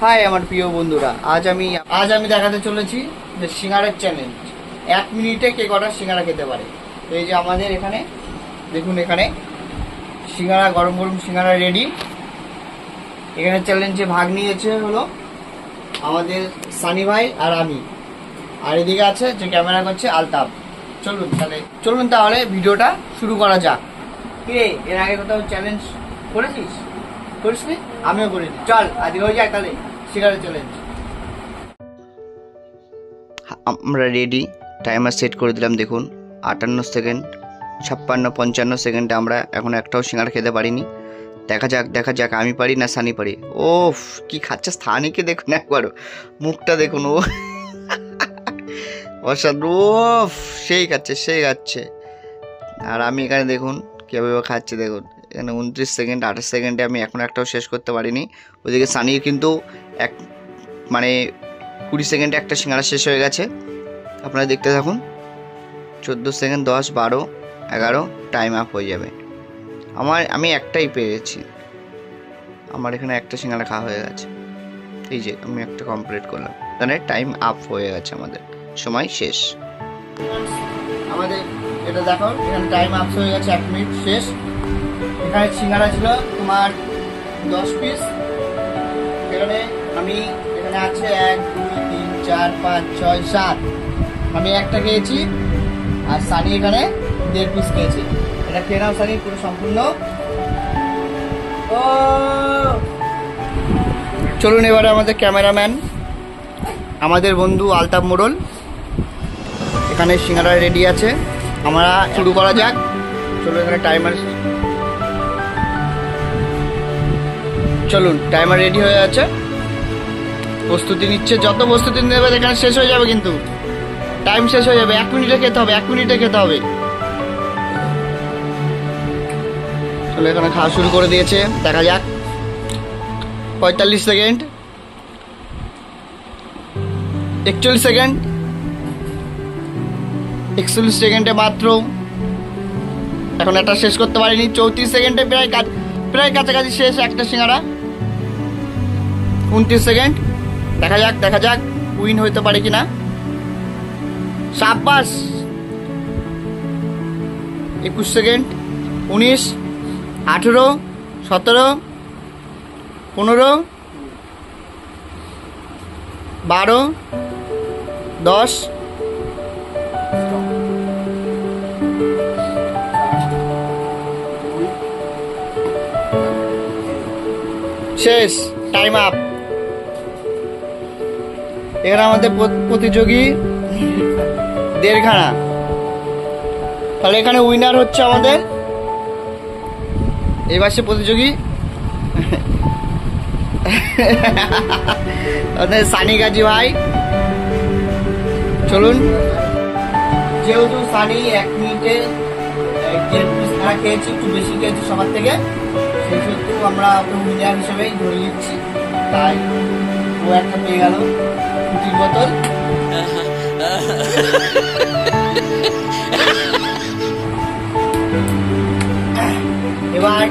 High আমার প্রিয় বন্ধুরা, আজ আমি দেখাতে চলেছি যে সিঙ্গারার চ্যালেঞ্জ। 1 মিনিটে কে কটা সিঙ্গারা খেতে পারে। তো এই যে আমাদের এখানে দেখুন, এখানে সিঙ্গারা, গরম গরম সিঙ্গারা রেডি। এখানে চ্যালেঞ্জে ভাগ নিয়েছে হলো আমাদের সানি ভাই আর আমি, আর এদিকে আছে যে ক্যামেরা করছে আলতাফ। চলুন তাহলে ভিডিওটা শুরু করা যাক। কিরে, এর আগে কোথাও চ্যালেঞ্জ করেছিস? করিসনি? আমিও করিনি। চল আজকে হয়ে যাক তাহলে সিঙ্গারা চ্যালেঞ্জ। আমরা রেডি, টাইমার সেট করে দিলাম। দেখুন 58 সেকেন্ড, 56, 55 সেকেন্ডে আমরা এখন একটাও সিঙ্গারা খেতে পারিনি। দেখা যাক আমি পারি না সানি পারি। ওফ, কি খাচ্ছে স্থানীকে দেখুন, একবারও মুখটা দেখুন। ও অসাধারণ, ওফ সেই খাচ্ছে। আর আমি এখানে দেখুন কীভাবে খাচ্ছে, দেখুন এখানে 29 সেকেন্ড, 28 সেকেন্ডে আমি এখন একটাও শেষ করতে পারিনি। ওইদিকে সানির কিন্তু 20 সেকেন্ডে একটা সিঙ্গারা শেষ হয়ে গেছে। আপনারা দেখতে থাকুন। 14 সেকেন্ড, 10, 12, 11, টাইম আপ হয়ে যাবে। আমি একটাই পেয়েছি। আমার এখানে একটা সিঙ্গারা খাওয়া হয়ে গেছে। এই যে আমি একটা কমপ্লিট করলাম, তাহলে টাইম আপ হয়ে গেছে, আমাদের সময় শেষ। আমাদের এটা দেখো, এখানে টাইম আপ হয়ে গেছে, 1 মিনিট শেষ। এখানে সিঙ্গারা ছিল তোমার 10 পিস। এখানে আছে 1, 2, 3, 4, 5, 6, 7। আমি একটা খেয়েছি, আর সানি এখানে 1.5 পিস খেয়েছি। এটা খেয়ে নাও সানি, পুরো সম্পূর্ণ। ও চলুন এবারে আমাদের ক্যামেরাম্যান, আমাদের বন্ধু আলতাফ মোড়ল, এখানে সিঙ্গারা রেডি আছে। আমরা শুরু করা যাক। চলুন, এখানে টাইমার রেডি হয়ে আছে, প্রস্তুতি নিচ্ছে। যত প্রস্তুতি নেবে এখানে শেষ হয়ে যাবে, কিন্তু টাইম শেষ হয়ে যাবে। 1 মিনিটে খেতে হবে, 1 মিনিটে খেতে হবে। চলো, এখানে খাওয়া শুরু করে দিয়েছে, দেখা যাক। 45 সেকেন্ড, 41 সেকেন্ড, 41 সেকেন্ডে মাত্র এখন একটা শেষ করতে পারিনি। 34 সেকেন্ডে প্রায় কাছাকাছি শেষ একটা সিঙ্গারা। 29 সেকেন্ড, দেখা যাক উইন হইতে পারে কিনা। সাব্বাস। 21 সেকেন্ড, 19, 18, 17, 15, 12, 10, শেষ, টাইম আপ। এখানে আমাদের প্রতিযোগী 1.5 খানা। তাহলে এখানে উইনার হচ্ছে আমাদের এবার সে প্রতিযোগী সানি গাজী ভাই। চলুন, যেহেতু সানি 1 মিনিটে 1.5 পিস খেয়েছি, একটু বেশি খেয়েছি সবার থেকে, সেহেতু আমরা উইনার হিসেবেই ধরে নিচ্ছি। তাই ও একটা পেয়ে গেল ফুটির বোতল। এবার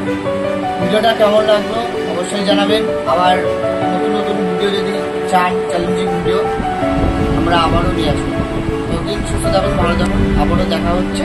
ভিডিওটা কেমন লাগলো অবশ্যই জানাবেন। আবার নতুন ভিডিও যদি চান, চ্যালেঞ্জিং ভিডিও, আমরা আবারও নিয়ে আসবো। সুস্থ থাকুন, ভালো থাকুন। আবারও দেখা হচ্ছে।